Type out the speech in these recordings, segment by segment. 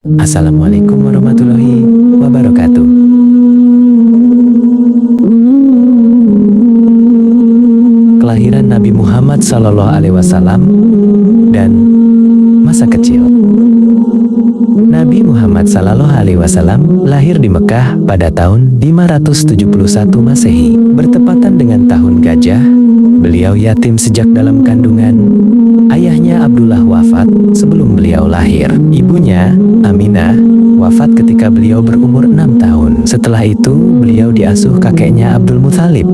Assalamualaikum warahmatullahi wabarakatuh. Kelahiran Nabi Muhammad SAW dan masa kecil. Nabi Muhammad SAW lahir di Mekah pada tahun 571 Masehi, bertepatan dengan tahun gajah. Beliau yatim sejak dalam kandungan. Ayahnya Abdullah wafat sebelum beliau lahir. Ibunya, Aminah, wafat ketika beliau berumur 6 tahun. Setelah itu, beliau diasuh kakeknya Abdul Muthalib,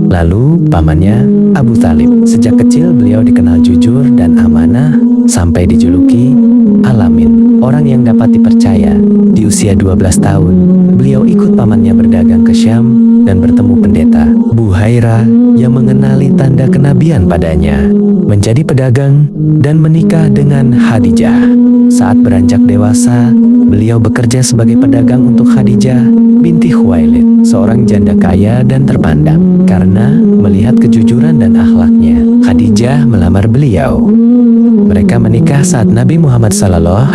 lalu pamannya Abu Talib. Sejak kecil beliau dikenal jujur dan amanah, sampai dijuluki Al-Amin, orang yang dapat dipercaya. Di usia 12 tahun, beliau ikut pamannya berdagang ke Syam dan bertemu pendeta Buhaira yang mengenali tanda kenabian padanya, menjadi pedagang dan menikah dengan Khadijah. Saat beranjak dewasa, beliau bekerja sebagai pedagang untuk Khadijah binti Khuwailid, seorang janda kaya dan terpandang. Karena melihat kejujuran dan akhlaknya, Khadijah melamar beliau. Mereka menikah saat Nabi Muhammad SAW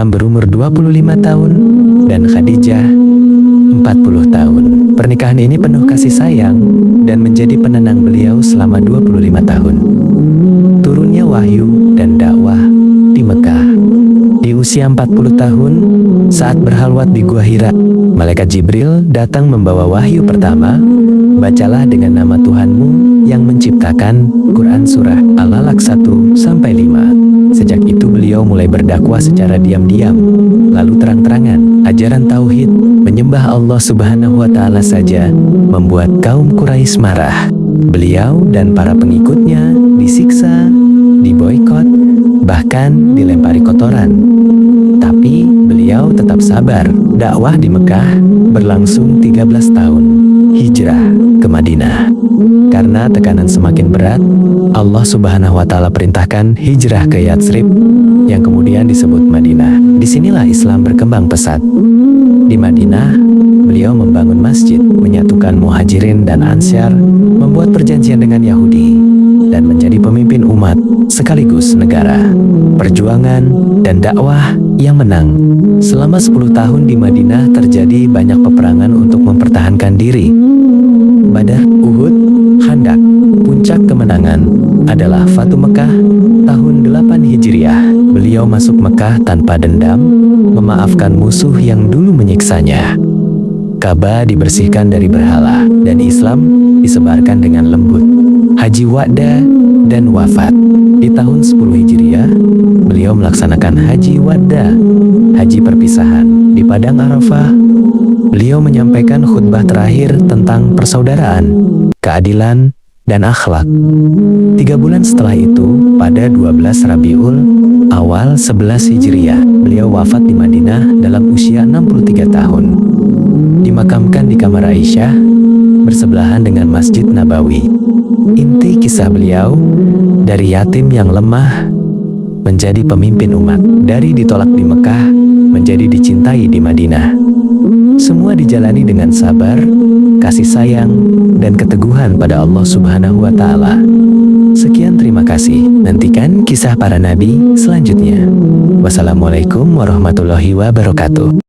berumur 25 tahun dan Khadijah 40 tahun. Pernikahan ini penuh kasih sayang dan menjadi penenang beliau selama 25 tahun. Turunnya wahyu dan dakwah di Mekah. Di usia 40 tahun, saat berhalwat di Gua Hira, Malaikat Jibril datang membawa wahyu pertama. Bacalah dengan nama Tuhanmu yang menciptakan. Quran Surah Al-Alaq 1-5. Sejak itu beliau mulai berdakwah secara diam-diam, lalu terang-terangan. Ajaran tauhid, menyembah Allah Subhanahu wa Ta'ala saja membuat kaum Quraisy marah. Beliau dan para pengikutnya disiksa, diboikot, bahkan dilempari kotoran. Tapi beliau tetap sabar. Dakwah di Mekah berlangsung 13 tahun. Hijrah ke Madinah. Karena tekanan semakin berat, Allah Subhanahu wa Ta'ala perintahkan hijrah ke Yatsrib yang kemudian disebut Madinah. Disinilah Islam berkembang pesat. Di Madinah, beliau membangun masjid, menyatukan Muhajirin dan Ansyar, membuat perjanjian dengan Yahudi, dan menjadi pemimpin umat sekaligus negara. Perjuangan dan dakwah yang menang. Selama 10 tahun di Madinah terjadi banyak peperangan untuk mempertahankan diri. Badar, Uhud, Khandak. Puncak kemenangan adalah Fatu Mekah tahun 8 Hijriah. Beliau masuk Mekah tanpa dendam, memaafkan musuh yang dulu menyiksanya. Ka'bah dibersihkan dari berhala, dan Islam disebarkan dengan lembut. Haji Wada dan wafat. Di tahun 10 Hijriah, beliau melaksanakan Haji Wada, haji perpisahan. Di Padang Arafah, beliau menyampaikan khutbah terakhir tentang persaudaraan, keadilan, dan akhlak. 3 bulan setelah itu, pada 12 Rabiul Awal 11 Hijriah, beliau wafat di Madinah dalam usia 63 tahun. Dimakamkan di kamar Aisyah, bersebelahan dengan Masjid Nabawi. Inti kisah beliau, dari yatim yang lemah menjadi pemimpin umat, dari ditolak di Mekah menjadi dicintai di Madinah. Semua dijalani dengan sabar, kasih sayang, dan keteguhan pada Allah Subhanahu wa Ta'ala. Sekian, terima kasih. Nantikan kisah para nabi selanjutnya. Wassalamualaikum warahmatullahi wabarakatuh.